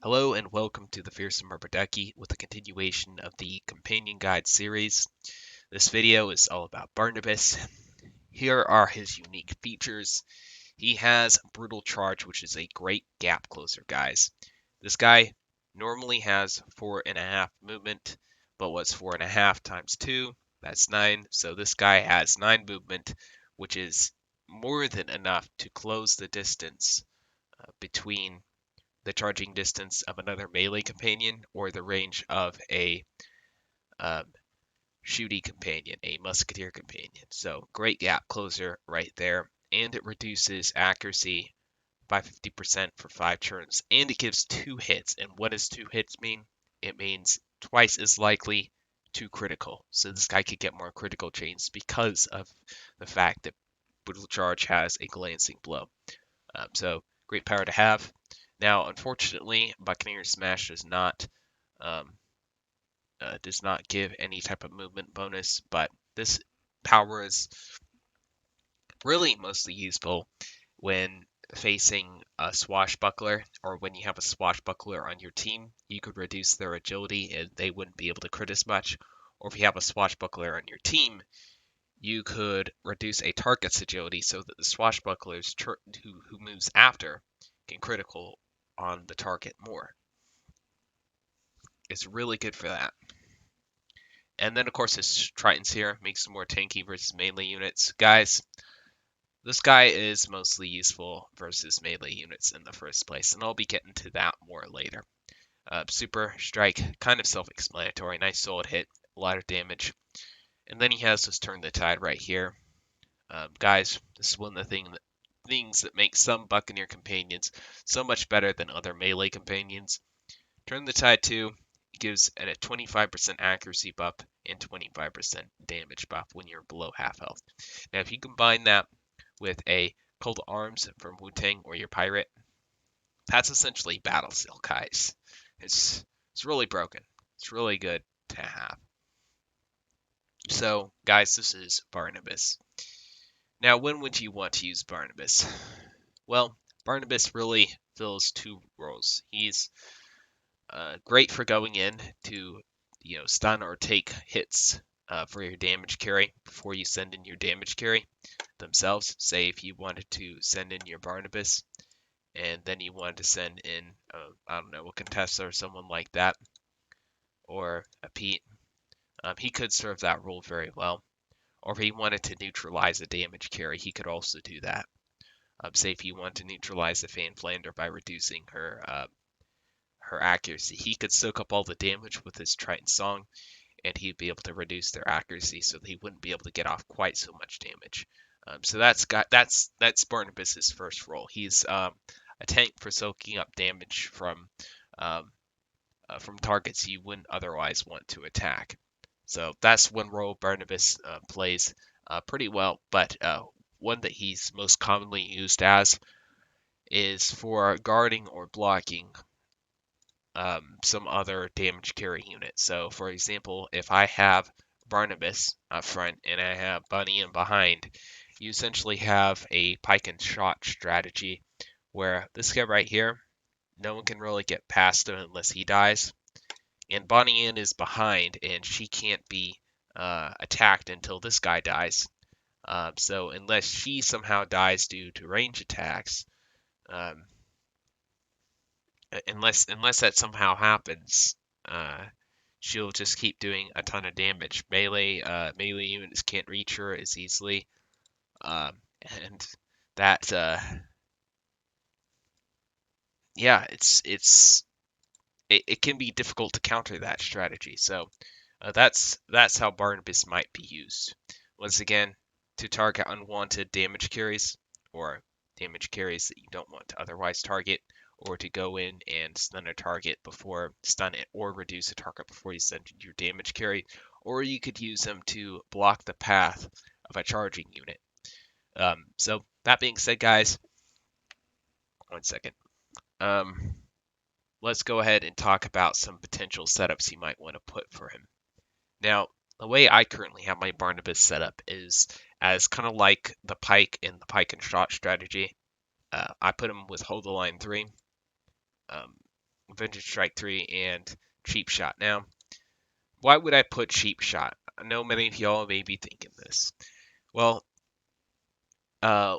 Hello and welcome to the TheFearsomeRubberDucky with a continuation of the Companion Guide series. This video is all about Barnabus. Here are his unique features. He has Brutal Charge, which is a great gap closer, guys. This guy normally has 4.5 movement, but what's 4.5 times 2? That's 9. So this guy has 9 movement, which is more than enough to close the distance between the charging distance of another melee companion or the range of a um, shooty companion, a musketeer companion. So great gap closer right there. And it reduces accuracy by 50% for 5 turns. And it gives 2 hits. And what does 2 hits mean? It means twice as likely to critical. So this guy could get more critical chains because of the fact that Brutal Charge has a glancing blow. So great power to have. Now, unfortunately, Buccaneer Smash um, does not give any type of movement bonus, but this power is really mostly useful when facing a swashbuckler, or when you have a swashbuckler on your team. You could reduce their agility and they wouldn't be able to crit as much. Or if you have a swashbuckler on your team, you could reduce a target's agility so that the swashbucklers who moves after can critical on the target more. It's really good for that. And then, of course, his Tritons here makes him more tanky versus melee units. Guys, this guy is mostly useful versus melee units in the first place, and I'll be getting to that more later. Super Strike, kind of self-explanatory. Nice solid hit, a lot of damage. And then he has this Turn the Tide right here. Guys, this is one of the things that make some Buccaneer companions so much better than other melee companions. Turn the Tide 2 gives a 25% accuracy buff and 25% damage buff when you're below half health. Now, if you combine that with a Call to Arms from Wu-Tang or your pirate, that's essentially Battle Seal, guys. It's really broken. It's really good to have. So, guys, this is Barnabus. Now, when would you want to use Barnabus? Well, Barnabus really fills 2 roles. He's great for going in to, stun or take hits for your damage carry before you send in your damage carry themselves. Say if you wanted to send in your Barnabus and then you wanted to send in, I don't know, a Contessa or someone like that, or a Pete, he could serve that role very well. Or if he wanted to neutralize a damage carry, he could also do that. Say if you want to neutralize the Fan Flander by reducing her accuracy, he could soak up all the damage with his Triton Song, and he'd be able to reduce their accuracy so that he wouldn't be able to get off quite so much damage. So that's Barnabas's first role. He's a tank for soaking up damage from targets you wouldn't otherwise want to attack. So that's one role Barnabus plays pretty well, but one that he's most commonly used as is for guarding or blocking some other damage carry unit. So, for example, if I have Barnabus up front and I have Bunny in behind, you essentially have a Pike and Shot strategy where this guy right here, no one can really get past him unless he dies. And Bonnie Ann is behind, and she can't be attacked until this guy dies. So unless she somehow dies due to range attacks, um, unless that somehow happens, she'll just keep doing a ton of damage. Melee units can't reach her as easily, and that yeah, it can be difficult to counter that strategy. So that's how Barnabas might be used. Once again, to target unwanted damage carries or damage carries that you don't want to otherwise target, or to go in and stun a target before stun it, or reduce a target before you send your damage carry, or you could use them to block the path of a charging unit. So that being said, guys, 1 second. Let's go ahead and talk about some potential setups you might want to put for him. Now, the way I currently have my Barnabus set up is as kind of like the Pike and the Pike and Shot strategy. I put him with Hold the Line 3. Vengeance Strike 3, and Cheapshot. Now, why would I put Cheapshot? I know many of y'all may be thinking this. Well, uh,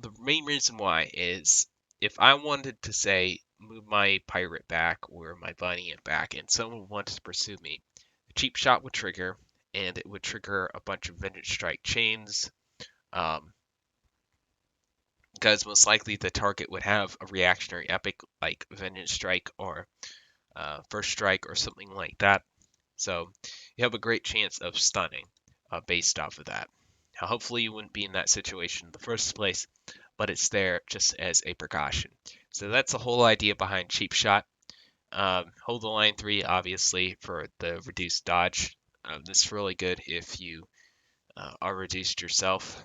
the main reason why is if I wanted to say move my pirate back or my bunny back and someone wanted to pursue me, the Cheapshot would trigger and it would trigger a bunch of Vengeance Strike chains. Because most likely the target would have a reactionary epic like Vengeance Strike or First Strike or something like that. So you have a great chance of stunning based off of that. Now, hopefully you wouldn't be in that situation in the first place, but it's there just as a precaution. So that's the whole idea behind Cheapshot. Hold the line 3, obviously, for the reduced dodge. This is really good if you are reduced yourself.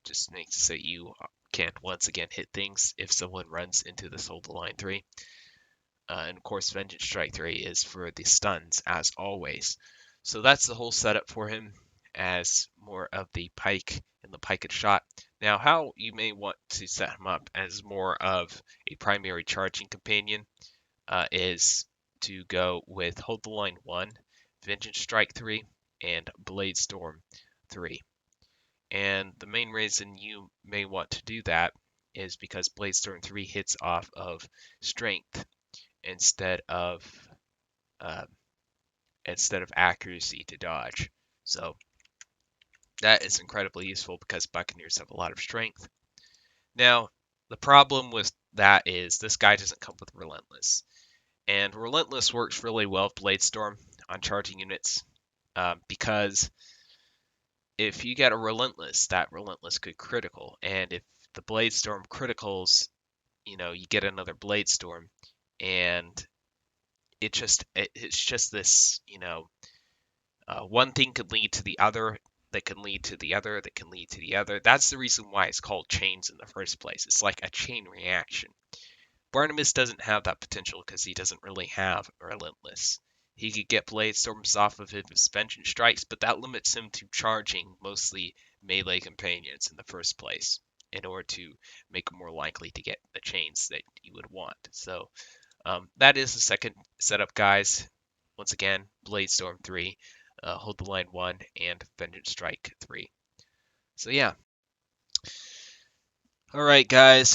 Just makes so you can't once again hit things if someone runs into this hold the line 3. And of course, Vengeance Strike 3 is for the stuns, as always. So that's the whole setup for him as more of the Pike and the Pike shot. Now, how you may want to set him up as more of a primary charging companion is to go with Hold the Line 1, Vengeance Strike 3, and Blade Storm 3. And the main reason you may want to do that is because Blade Storm 3 hits off of Strength instead of uh, accuracy to dodge. So that is incredibly useful because Buccaneers have a lot of strength. Now, the problem with that is this guy doesn't come with Relentless. And Relentless works really well with Blade Storm on charging units because if you get a Relentless, that Relentless could critical. And if the Blade Storm criticals, you get another Blade Storm. And it's just this, one thing could lead to the other, that can lead to the other, that can lead to the other. That's the reason why it's called chains in the first place. It's like a chain reaction. Barnabus doesn't have that potential because he doesn't really have Relentless. He could get Blade Storms off of his Vengeance Strikes, but that limits him to charging mostly melee companions in the first place in order to make him more likely to get the chains that you would want. So that is the second setup, guys. Once again, Blade Storm 3, Hold the Line 1, and Vengeance Strike 3. So yeah. Alright, guys.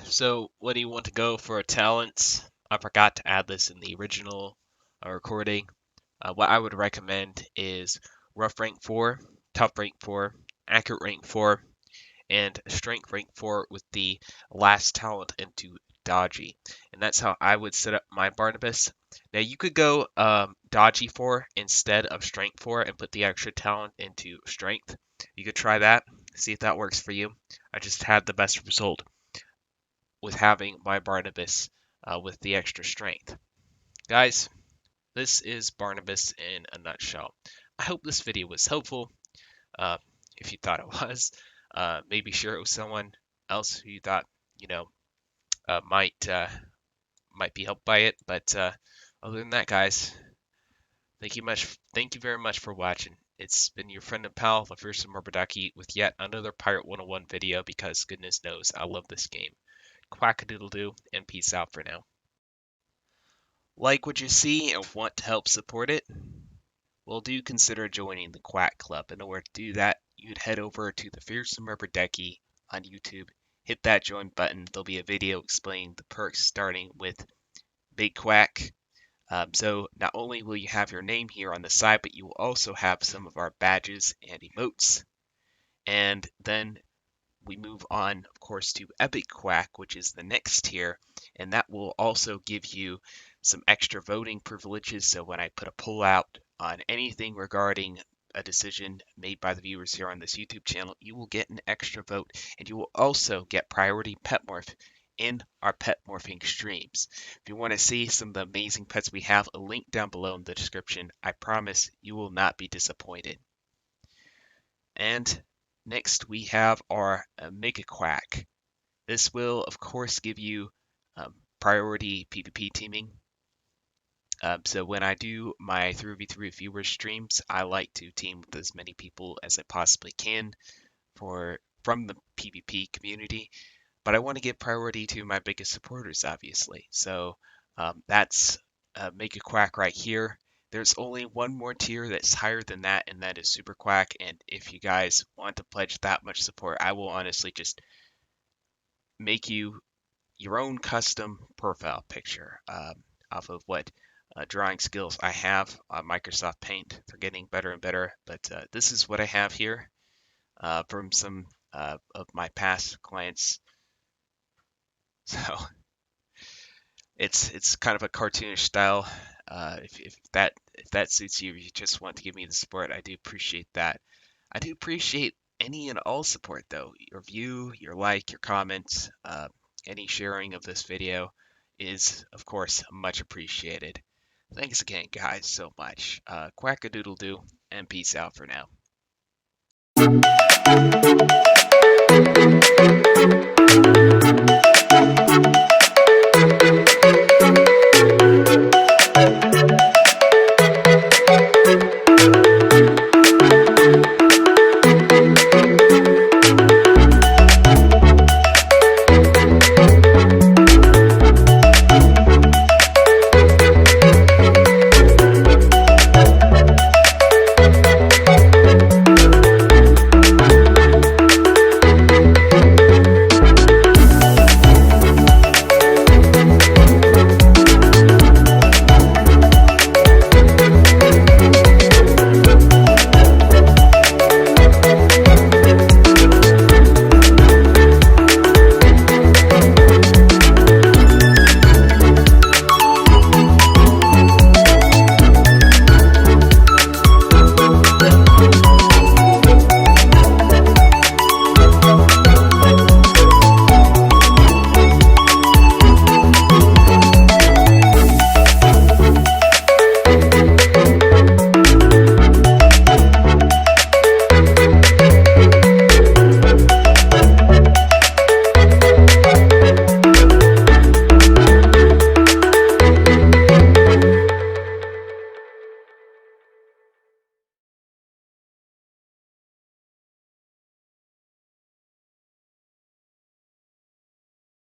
So what do you want to go for talents? I forgot to add this in the original recording. What I would recommend is Rough Rank 4, Tough Rank 4, Accurate Rank 4, and Strength Rank 4 with the last talent into Dodgy. And that's how I would set up my Barnabus. Now you could go Dodgy 4 instead of Strength 4 and put the extra talent into Strength. You could try that, see if that works for you. I just had the best result with having my Barnabus with the extra Strength. Guys, this is Barnabus in a nutshell. I hope this video was helpful. If you thought it was, maybe share it with someone else who you thought, might be helped by it. But other than that, guys, thank you very much for watching. It's been your friend and pal, TheFearsomeRubberDucky, with yet another Pirate 101 video because goodness knows I love this game. Quack-a-doodle-doo, and peace out for now. Like what you see and want to help support it? Well, do consider joining the Quack Club. In order to do that, you'd head over to TheFearsomeRubberDucky on YouTube. Hit that join button. There'll be a video explaining the perks starting with Big Quack. So not only will you have your name here on the side, but you will also have some of our badges and emotes. And then we move on, of course, to Epic Quack, which is the next tier, and that will also give you some extra voting privileges. So when I put a poll out on anything regarding a decision made by the viewers here on this YouTube channel, you will get an extra vote, and you will also get priority pet morph in our pet morphing streams. If you want to see some of the amazing pets we have, a link down below in the description. I promise you will not be disappointed. And next we have our Mega Quack. This will, of course, give you priority PvP teaming. So when I do my 3v3 viewer streams, I like to team with as many people as I possibly can from the PvP community. But I want to give priority to my biggest supporters, obviously. So That's Make a Quack right here. There's only one more tier that's higher than that, and that is Super Quack. And if you guys want to pledge that much support, I will honestly just make you your own custom profile picture off of what drawing skills I have on Microsoft Paint. They're getting better and better, but this is what I have here from some of my past clients. So it's kind of a cartoonish style. If that suits you, if you just want to give me the support, I do appreciate that. I do appreciate any and all support though. Your view, your like, your comments, any sharing of this video is of course much appreciated. Thanks again, guys, so much. Quack-a-doodle-doo, and peace out for now.